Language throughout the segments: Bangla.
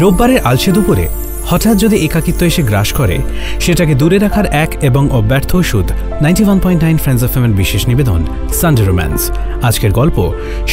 রোববারের আলসে দুপুরে হঠাৎ যদি একাকিত্ব এসে গ্রাস করে, সেটাকে দূরে রাখার এক এবং অব্যর্থ ওষুধ 91.9 ফ্রেন্ডস এফএম এর বিশেষ নিবেদন সানডে রোম্যান্স। আজকের গল্প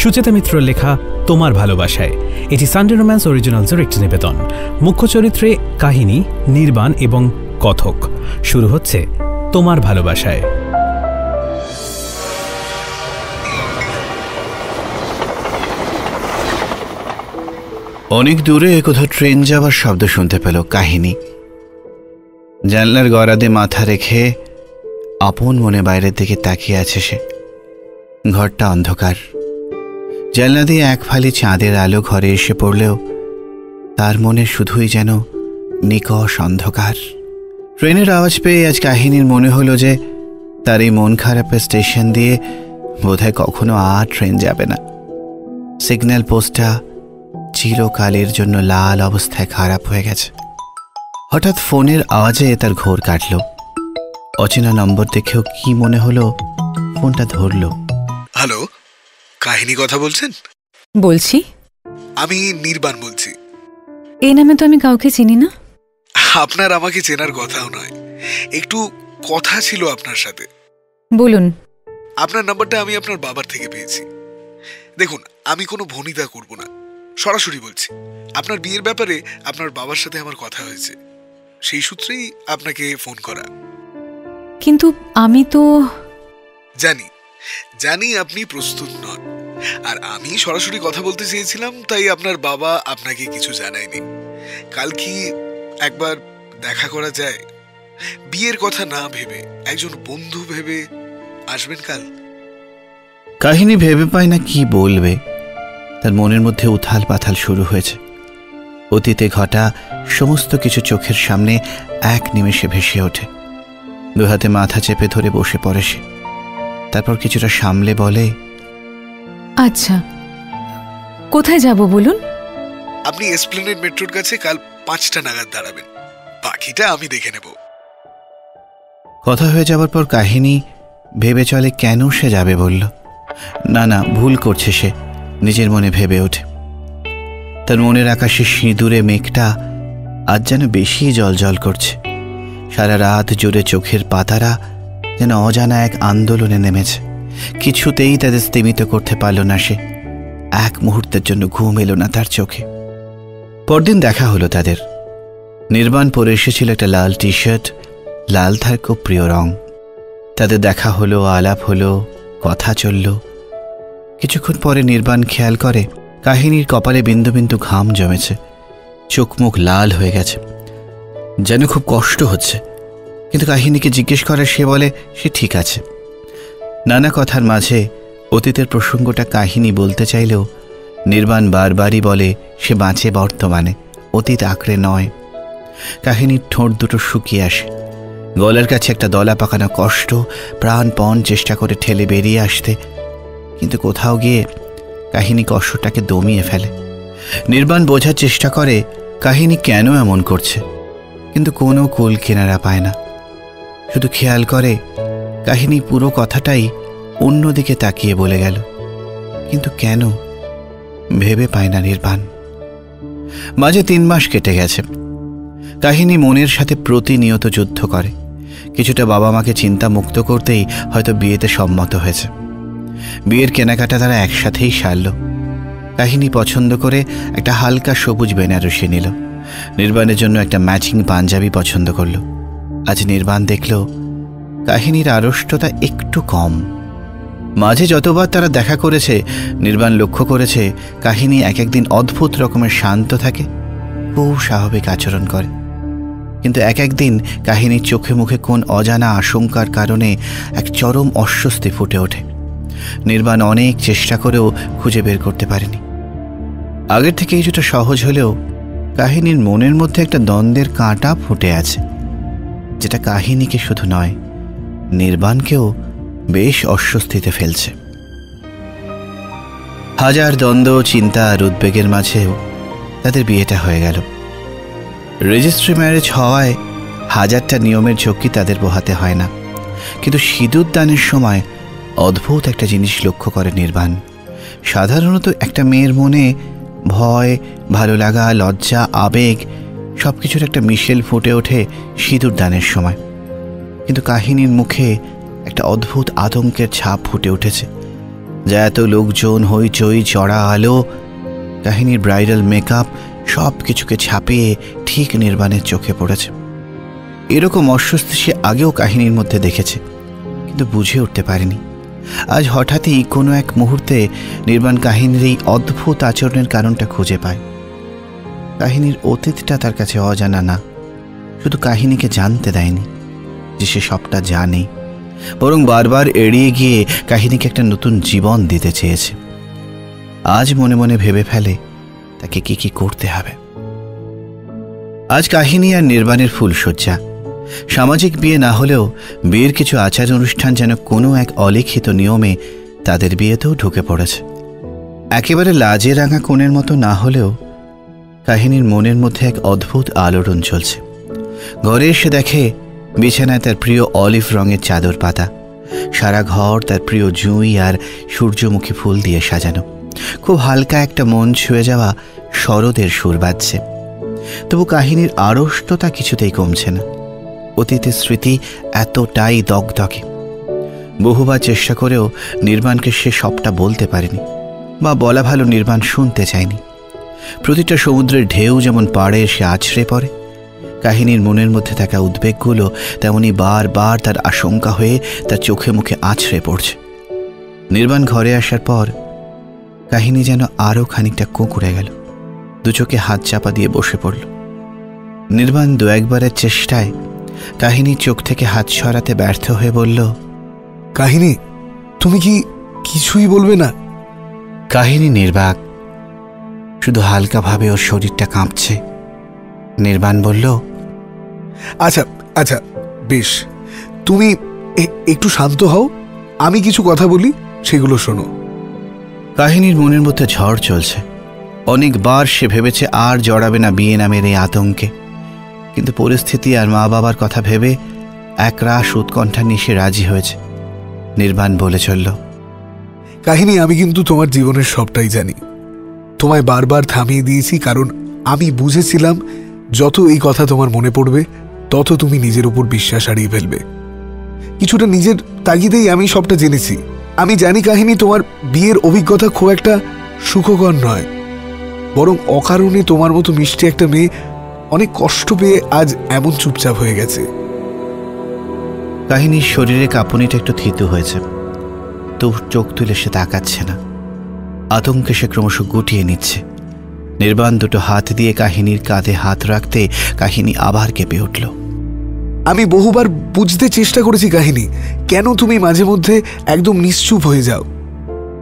সুচেতা মিত্রর লেখা তোমার ভালোবাসায়। এটি সানডে রোম্যান্স অরিজিনালসের একটি নিবেদন। মুখ্য চরিত্রে কাহিনী, নির্বাণ এবং কথক। শুরু হচ্ছে তোমার ভালোবাসায়। অনেক দূরে কোথাও ট্রেন যাওয়ার শব্দ শুনতে পেল কাহিনী। জানলার গড়াদে মাথা রেখে আপন মনে বাইরের দিকে তাকিয়ে আছে সে। ঘরটা অন্ধকার। জানলা দিয়ে এক ফালি চাঁদের আলো ঘরে এসে পড়লেও তার মনে শুধুই যেন নিকষ অন্ধকার। ট্রেনের আওয়াজ পেয়ে আজ কাহিনীর মনে হলো যে তার এই মন খারাপের স্টেশন দিয়ে বোধহয় কখনো আর ট্রেন যাবে না। সিগন্যাল পোস্টটা চিরকালের জন্য লাল অবস্থায় খারাপ হয়ে গেছে। হঠাৎ ফোনের আওয়াজে তার ঘোর কাটল। অচেনা নম্বর দেখেও কি মনে হলো ফোনটা ধরল। হ্যালো, কাহিনী কথা বলছেন? বলছি। আমি নির্বাণ বলছি। এই নামে তো আমি কাউকে চিনি না। আপনার আমাকে চেনার কথাও নয়, একটু কথা ছিল আপনার সাথে। বলুন। আপনার নাম্বারটা আমি আপনার বাবার থেকে পেয়েছি। দেখুন, আমি কোনো ভনিতা করব না, সরাসরি বলছি। আপনার বিয়ের ব্যাপারে আপনার বাবার সাথে আমার কথা হয়েছে, সেই সূত্রেই আপনাকে ফোন করা। কিন্তু আমি তো জানি আপনি প্রস্তুত নন, আর আমি সরাসরি কথা বলতে চেয়েছিলাম, তাই আপনার বাবা আপনাকে কিছু জানায়নি। কাল কি একবার দেখা করা যায়? বিয়ের কথা না ভেবে একজন বন্ধু ভেবে আসবেন কাল? কাহিনী ভেবে পায় না কি বলবে। তার মনের মধ্যে উথাল পাথাল শুরু হয়েছে। অতীতে ঘটা সমস্ত কিছু চোখের সামনে এক নিমেষে ভেসে ওঠে। দু হাতে মাথা চেপে ধরে বসে পড়ে সে। তারপর কিছুটা সামলে বলে, আচ্ছা, কোথায় যাব বলুন? আপনি এসপ্লেনেড মেট্রোর কাছে কাল 5টা নাগাদ দাঁড়াবেন, বাকিটা আমি দেখে নেব। কথা হয়ে যাবার পর কাহিনী ভেবে চলে কেন সে যাবে বলল। না, ভুল করছে সে, নিজের মনে ভেবে ওঠে। তার মনের আকাশে সিঁদুরে মেঘটা আজ যেন বেশি জল করছে। সারা রাত জুড়ে চোখের পাতারা যেন অজানা এক আন্দোলনে নেমেছে। কিছুতেই তাদের স্তিমিত করতে পারল না সে। এক মুহূর্তের জন্য ঘুম এলো না তার চোখে। পরদিন দেখা হলো তাদের। নির্বাণ পরে এসেছিল একটা লাল টি শার্ট। লাল তার খুব প্রিয় রং। তাদের দেখা হলো, আলাপ হলো, কথা চলল। কিছুক্ষণ পরে নির্বাণ খেয়াল করে কাহিনীর কপালে বিন্দু বিন্দু ঘাম জমেছে। চোখ মুখ লাল হয়ে গেছে, যেন খুব কষ্ট হচ্ছে। কিন্তু কাহিনীকে জিজ্ঞেস করে সে বলে সে ঠিক আছে। নানা কথার মাঝে অতীতের প্রসঙ্গটা কাহিনী বলতে চাইলেও নির্বাণ বারবারই বলে সে বাঁচে বর্তমানে, অতীত আঁকড়ে নয়। কাহিনীর ঠোঁট দুটো শুকিয়ে আসে। গলার কাছে একটা দলা পাকানো কষ্ট প্রাণপণ চেষ্টা করে ঠেলে বেরিয়ে আসতে, কিন্তু কোথাও গিয়ে কাহিনী কষ্টটাকে দমিয়ে ফেলে। নির্বাণ বোঝার চেষ্টা করে কাহিনী কেন এমন করছে, কিন্তু কোনো কুল কিনারা পায় না। শুধু খেয়াল করে কাহিনী পুরো কথাটাই অন্যদিকে তাকিয়ে বলে গেল, কিন্তু কেন ভেবে পায় না নির্বাণ। মাঝে 3 মাস কেটে গেছে। কাহিনী মনের সাথে প্রতিনিয়ত যুদ্ধ করে। কিছুটা বাবা মাকে চিন্তা মুক্ত করতেই হয়তো বিয়েতে সম্মত হয়েছে। বিয়ের কেনাকাটা তারা একসাথেই সারল। কাহিনী পছন্দ করে একটা হালকা সবুজ বেনারসি নিল। নির্বাণের জন্য একটা ম্যাচিং পাঞ্জাবি পছন্দ করল। আজ নির্বাণ দেখল কাহিনীর আড়ষ্টতা একটু কম। মাঝে যতবার তারা দেখা করেছে নির্বাণ লক্ষ্য করেছে কাহিনী এক একদিন অদ্ভুত রকমের শান্ত থাকে, খুব স্বাভাবিক আচরণ করে। কিন্তু এক একদিন কাহিনীর চোখে মুখে কোন অজানা আশঙ্কার কারণে এক চরম অস্বস্তি ফুটে ওঠে। নির্বাণ অনেক চেষ্টা করেও খুঁজে বের করতে পারেনি। আগের থেকে কিছুটা সহজ হলেও কাহিনীর মনের মধ্যে একটা দ্বন্দ্বের কাঁটা ফুটে আছে, যেটা কাহিনীকে শুধু নয় নির্বাণকেও বেশ অস্বস্তিতে ফেলছে। হাজার দ্বন্দ্ব, চিন্তা আর উদ্বেগের মাঝেও তাদের বিয়েটা হয়ে গেল। রেজিস্ট্রি ম্যারেজ হওয়ায় হাজারটা নিয়মের ঝক্কি তাদের পোহাতে হয় না। কিন্তু সিঁদুর দানের সময় অদ্ভুত একটা জিনিস লক্ষ্য করে নির্বাণ। সাধারণত একটা মেয়ের মনে ভয়, ভালো লাগা, লজ্জা, আবেগ সবকিছুর একটা মিশেল ফুটে ওঠে সিঁদুর দানের সময়। কিন্তু কাহিনীর মুখে একটা অদ্ভুত আতঙ্কের ছাপ ফুটে উঠেছে, যা এত লোকজন, হইচই, চড়া আলো, কাহিনীর ব্রাইডাল মেকআপ সব কিছুকে ছাপিয়ে ঠিক নির্বাণের চোখে পড়েছে। এরকম অস্বস্তি সে আগেও কাহিনীর মধ্যে দেখেছে, কিন্তু বুঝে উঠতে পারেনি। আজ হঠাৎই কোনো এক মুহূর্তে নির্বাণ কাহিনীর এই অদ্ভুত আচরণের কারণটা খুঁজে পায়। কাহিনীর অতীতটা তার কাছে অজানা না, শুধু কাহিনীকে জানতে দেয়নি যে সে সবটা জানে, বরং বারবার এড়িয়ে গিয়ে কাহিনীকে একটা নতুন জীবন দিতে চেয়েছে। আজ মনে মনে ভেবে ফেলে তাকে কি কি করতে হবে। আজ কাহিনী আর নির্বাণের ফুলশয্যা। সামাজিক বিয়ে না হলেও বিয়ের কিছু আচার অনুষ্ঠান যেন কোনো এক অলিখিত নিয়মে তাদের বিয়েতেও ঢুকে পড়েছে। একেবারে লাজে রাঙা কোণের মতো না হলেও কাহিনীর মনের মধ্যে এক অদ্ভুত আলোড়ন চলছে। ঘরে এসে দেখে বিছানায় তার প্রিয় অলিভ রঙের চাদর পাতা, সারা ঘর তার প্রিয় জুঁই আর সূর্যমুখী ফুল দিয়ে সাজানো। খুব হালকা একটা মন ছুঁয়ে যাওয়া শরতের সুর বাজছে। তবু কাহিনীর আড়ষ্টতা কিছুতেই কমছে না। অতীতের স্মৃতি এতটাই দগদগে। বহুবার চেষ্টা করেও নির্বাণকে সে সবটা বলতে পারেনি, বা বলা ভালো, নির্বাণ শুনতে চায়নি। প্রতিটা সমুদ্রের ঢেউ যেমন পাড়ে এসে আছড়ে পড়ে, কাহিনীর মনের মধ্যে থাকা উদ্বেগগুলো তেমনি বারবার তার আশঙ্কা হয়ে তার চোখে মুখে আছড়ে পড়ছে। নির্বাণ ঘরে আসার পর কাহিনী যেন আরও খানিকটা কুঁকুড়ে গেল, দু চোখে হাত চাপা দিয়ে বসে পড়ল। নির্বাণ দু একবারের চেষ্টায় কাহিনীর চোখ থেকে হাত সরাতে ব্যর্থ হয়ে বলল, কাহিনী, তুমি কি কিছুই বলবে না? কাহিনী নির্বাক, শুধু হালকাভাবে ওর শরীরটা কাঁপছে। নির্বাণ বলল, আচ্ছা আচ্ছা বেশ, তুমি একটু শান্ত হও, আমি কিছু কথা বলি, সেগুলো শোনো। কাহিনীর মনের মধ্যে ঝড় চলছে। অনেকবার সে ভেবেছে আর জড়াবে না বিয়ে নামের এই আতঙ্কে, কিন্তু পরিস্থিতি আর মা বাবার কথা ভেবে একরাশ উৎকণ্ঠা নিয়ে সে রাজি হয়েছে। নির্বাণ বলে চলল, কাহিনী, আমি কিন্তু তোমার জীবনের সবটাই জানি। তোমায় বারবার থামিয়ে দিয়েছি, কারণ আমি বুঝেছিলাম যত এই কথা তোমার মনে পড়বে তত তুমি নিজের উপর বিশ্বাস হারিয়ে ফেলবে। কিছুটা নিজের তাগিদেই আমি সবটা জেনেছি। আমি জানি কাহিনী, তোমার বিয়ের অভিজ্ঞতা খুব একটা সুখকর নয়, বরং অকারণে তোমার মতো মিষ্টি একটা মেয়ে অনেক কষ্ট পেয়ে আজ এমন চুপচাপ হয়ে গেছে। কাহিনীর শরীরে কাঁপুনিটা একটু থিতু হয়েছে, তো চোখ তুলে সে তাকাচ্ছে না। আতঙ্কে সে ক্রমশ গুটিয়ে নিচ্ছে। নির্বাণ দুটো হাত দিয়ে কাহিনীর কাঁধে হাত রাখতে কাহিনী আবার কেঁপে উঠল। আমি বহুবার বুঝতে চেষ্টা করেছি কাহিনী, কেন তুমি মাঝে মধ্যে একদম নিশ্চুপ হয়ে যাও।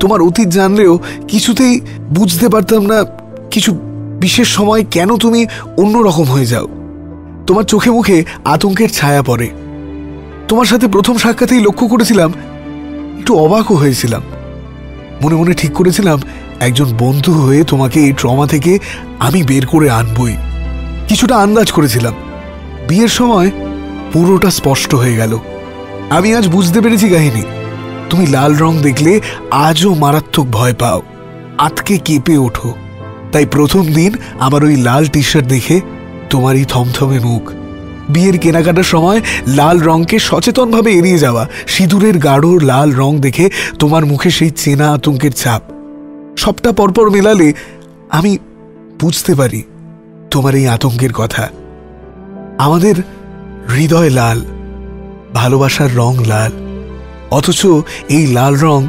তোমার অতীত জানলেও কিছুতেই বুঝতে পারতাম না কিছু বিশেষ সময় কেন তুমি অন্যরকম হয়ে যাও। তোমার চোখে মুখে আতঙ্কের ছায়া পড়ে। তোমার সাথে প্রথম সাক্ষাতেই লক্ষ্য করেছিলাম, একটু অবাকও হয়েছিলাম। মনে মনে ঠিক করেছিলাম একজন বন্ধু হয়ে তোমাকে এই ট্রমা থেকে আমি বের করে আনবই। কিছুটা আন্দাজ করেছিলাম। বিয়ের সময় পুরোটা স্পষ্ট হয়ে গেল। আমি আজ বুঝতে পেরেছি কাহিনী, তুমি লাল রং দেখলে আজও মারাত্মক ভয় পাও, আতকে কেঁপে ওঠো। তাই প্রথম দিন আমার ওই লাল টি শার্ট দেখে তোমার এই থমথমে মুখ, বিয়ের কেনাকাটার সময় লাল রংকে সচেতনভাবে এড়িয়ে যাওয়া, সিঁদুরের গাঢ় লাল রং দেখে তোমার মুখে সেই চেনা আতঙ্কের ছাপ, সবটা পরপর মেলালে আমি বুঝতে পারি তোমার এই আতঙ্কের কথা। আমাদের হৃদয় লাল, ভালোবাসার রং লাল, অথচ এই লাল রং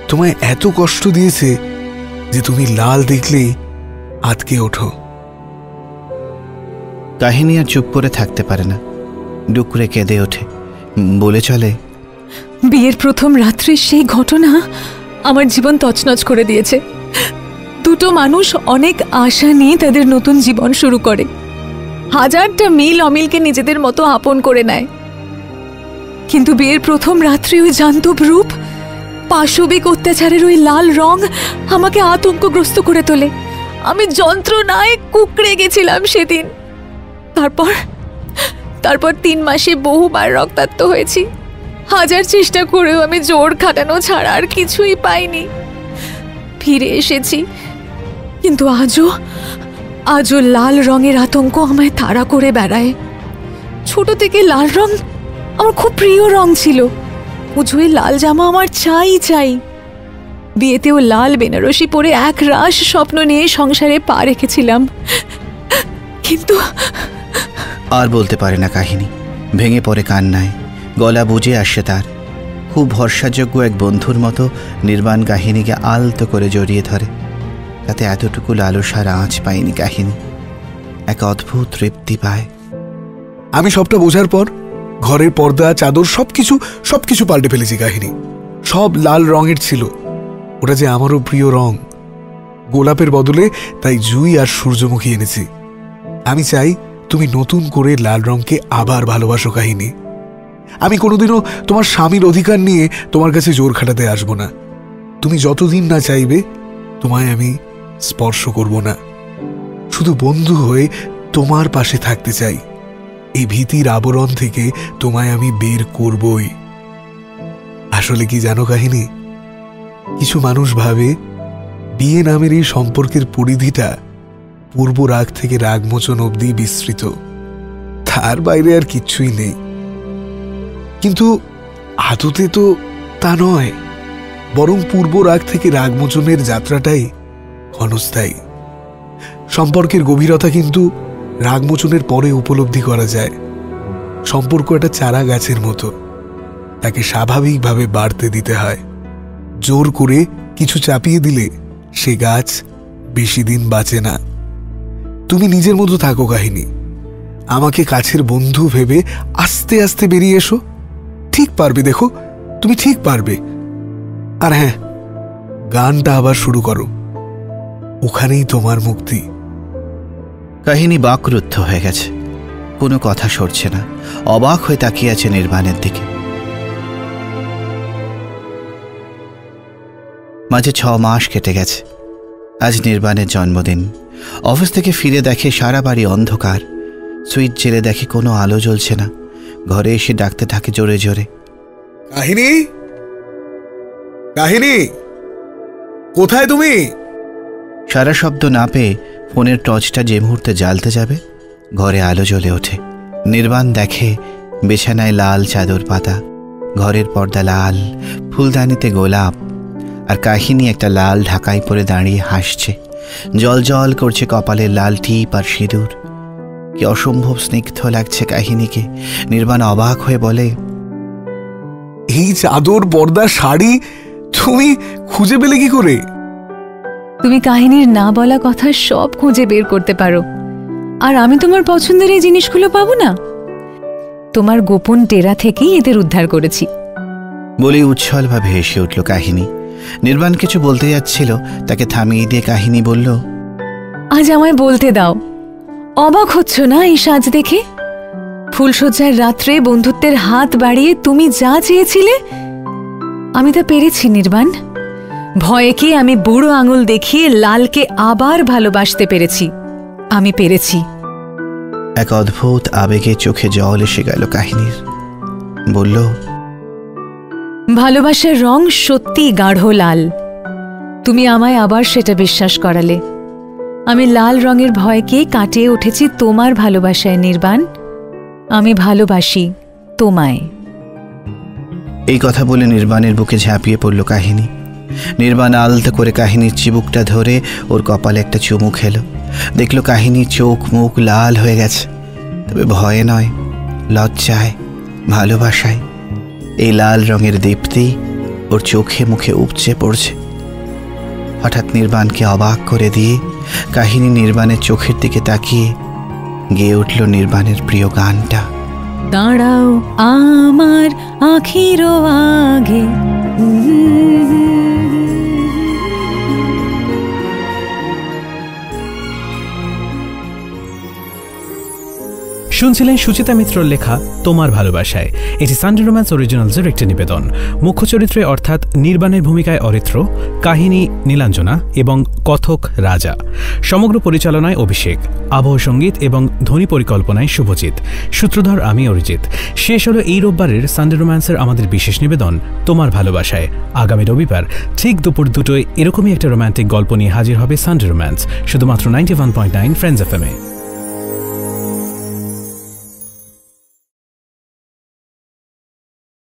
তোমায় এত কষ্ট দিয়েছে যে তুমি লাল দেখলেই আতকে ওঠো। কাহিনী আর চুপ করে থাকতে পারে না, ডুকরে কেঁদে ওঠে, বলে চলে, বিয়ের প্রথম রাত্রির সেই ঘটনা আমার জীবন তছনছ করে দিয়েছে। দুটো মানুষ অনেক আশা নিয়ে তাদের নতুন জীবন শুরু করে, হাজারটা মিল অমিলকে নিজেদের মতো আপন করে নেয়, কিন্তু বিয়ের প্রথম রাত্রি ওই জান্তব রূপ, পাশবিক অত্যাচারের ওই লাল রং আমাকে আতঙ্কগ্রস্ত করে তোলে। আমি যন্ত্রণায় কুঁকড়ে গেছিলাম সেদিন। তারপর 3 মাসে বহুবার রক্তাক্ত হয়েছি। হাজার চেষ্টা করেও আমি জোর খাটানো ছাড়া আর কিছুই পাইনি। ফিরে এসেছি, কিন্তু আজও লাল রঙের আতঙ্ক আমায় তাড়া করে বেড়ায়। ছোট থেকে লাল রং আমার খুব প্রিয় রং ছিল। পুজোয় লাল জামা আমার চাই। বিয়েতেও লাল বেনারসি পরে এক রাশ স্বপ্ন নিয়ে সংসারে পা রেখেছিলাম, কিন্তু আর বলতে পারে না কাহিনী, ভেঙে পড়ে কান্নায়। গলা বুঝে আসে তার। খুব ভরসাযোগ্য এক বন্ধুর মতো নির্বাণ কাহিনীকে আলতো করে জড়িয়ে ধরে। তাতে এতটুকু লালসার আঁচ পায়নি কাহিনী, এক অদ্ভুত তৃপ্তি পায়। আমি সবটা বোঝার পর ঘরের পর্দা, চাদর সবকিছু পাল্টে ফেলেছি কাহিনী। সব লাল রঙের ছিল, ওটা যে আমারও প্রিয় রং। গোলাপের বদলে তাই জুঁই আর সূর্যমুখী এনেছি। আমি চাই তুমি নতুন করে লাল রঙকে আবার ভালোবাসো কাহিনী। আমি কোনোদিনও তোমার স্বামীর অধিকার নিয়ে তোমার কাছে জোর খাটাতে আসবো না। তুমি যতদিন না চাইবে তোমায় আমি স্পর্শ করব না। শুধু বন্ধু হয়ে তোমার পাশে থাকতে চাই। এই ভীতির আবরণ থেকে তোমায় আমি বের করবই। আসলে কি জানো কাহিনী, কিছু মানুষ ভাবে বিয়ে নামের এই সম্পর্কের পরিধিটা পূর্ব রাগ থেকে রাগমোচন অবধি বিস্তৃত, তার বাইরে আর কিচ্ছুই নেই। কিন্তু আদতে তো তা নয়, বরং পূর্ব রাগ থেকে রাগমোচনের যাত্রাটাই ক্ষণস্থায়ী। সম্পর্কের গভীরতা কিন্তু রাগমোচনের পরে উপলব্ধি করা যায়। সম্পর্ক একটা চারা গাছের মতো, তাকে স্বাভাবিকভাবে বাড়তে দিতে হয়। জোর করে কিছু চাপিয়ে দিলে সে গাছ বেশি দিন বাঁচে না। তুমি নিজের মতো থাকো কাহিনী, আমাকে কাছের বন্ধু ভেবে আস্তে আস্তে বেরিয়ে এসো। ঠিক পারবে, দেখো তুমি ঠিক পারবে। আর হ্যাঁ, গানটা আবার শুরু করো, ওখানেই তোমার মুক্তি। কাহিনী বাকরুদ্ধ হয়ে গেছে, কোনো কথা সরছে না, অবাক হয়ে তাকিয়ে আছে নির্বাণের দিকে। মাঝে 6 মাস কেটে গেছে। আজ নির্বাণের জন্মদিন। অফিস থেকে ফিরে দেখে সারা বাড়ি অন্ধকার। সুইচ জেলে দেখে কোনো আলো জ্বলছে না। ঘরে এসে ডাকতে থাকে জোরে জোরে, কাহিনী, কাহিনী, কোথায় তুমি? সারা শব্দ না পেয়ে ফোনের টর্চটা যে মুহূর্তে জ্বালতে যাবে, ঘরে আলো জ্বলে ওঠে। নির্বাণ দেখে বিছানায় লাল চাদর পাতা, ঘরের পর্দা লাল, ফুলদানিতে গোলাপ, আর কাহিনী একটা লাল ঢাকাই পরে দাঁড়িয়ে হাসছে। জল জল করছে কপালের লাল টিপ আর সিঁদুর। কি অসম্ভব স্নিগ্ধ লাগছে কাহিনীকে। নির্বাণ অবাক হয়ে বলে, এই চাদর, পর্দা, শাড়ি তুমি খুঁজে পেলে কি করে? তুমি কাহিনীর না বলা কথা সব খুঁজে বের করতে পারো, আর আমি তোমার পছন্দের এই জিনিসগুলো পাবো না? তোমার গোপন ডেরা থেকেই এদের উদ্ধার করেছি। বলে উচ্ছলভাবে হেসে উঠল কাহিনী। নির্বাণ কিছু বলতে যাচ্ছিল, তাকে থামিয়ে দিয়ে কাহিনী বলল, আজ আমায় বলতে দাও, অবাক হচ্ছ না এই সাজ দেখে? ফুলশয্যার রাত্রে বন্ধুত্বের হাত বাড়িয়ে তুমি যা চেয়েছিলে আমি তা পেরেছি নির্বাণ। ভয়কে আমি বুড়ো আঙুল দেখিয়ে লালকে আবার ভালোবাসতে পেরেছি। আমি পেরেছি। এক অদ্ভুত আবেগে চোখে জল এসে গেল কাহিনীর। বলল, ভালোবাসার রং সত্যি গাঢ় লাল। তুমি আমায় আবার সেটা বিশ্বাস করালে। আমি লাল রঙের ভয়কে কাটিয়ে উঠেছি তোমার ভালোবাসায় নির্বাণ। আমি ভালোবাসি তোমায়। এই কথা বলে নির্বাণের বুকে ঝাঁপিয়ে পড়ল কাহিনী। নির্বাণ আলতো করে কাহিনীর চিবুকটা ধরে ওর কপালে একটা চুমু খেলো। দেখলো কাহিনীর চোখ মুখ লাল হয়ে গেছে, তবে ভয়ে নয়, লজ্জায়, ভালোবাসায়। এই লাল রঙের দীপ্তি ওর চোখে মুখে উপচে পড়ছে। হঠাৎ নির্বাণকে অবাক করে দিয়ে কাহিনী নির্বাণের চোখের দিকে তাকিয়ে গেয়ে উঠল নির্বাণের প্রিয় গানটা। দাঁড়াও আমার আখিরো আগে, শুনছিলেন সুচিতা মিত্রর লেখা তোমার ভালোবাসায়। এটি সানডে রোম্যান্স অরিজিনালসের একটি নিবেদন। মুখ্য চরিত্রে অর্থাৎ নির্বাণের ভূমিকায় অরিত্র, কাহিনী নীলাঞ্জনা এবং কথক রাজা। সমগ্র পরিচালনায় অভিষেক, আবহ সঙ্গীত এবং ধ্বনি পরিকল্পনায় শুভজিৎ, সূত্রধর আমি অরিজিৎ। শেষ হলো এই রোববারের সানডে রোম্যান্সের আমাদের বিশেষ নিবেদন তোমার ভালোবাসায়। আগামী রবিবার ঠিক দুপুর 2টোয় এরকমই একটা রোম্যান্টিক গল্প নিয়ে হাজির হবে সানডে রোম্যান্স, শুধুমাত্র 91.9 ফ্রেন্ডস এফএম-এ।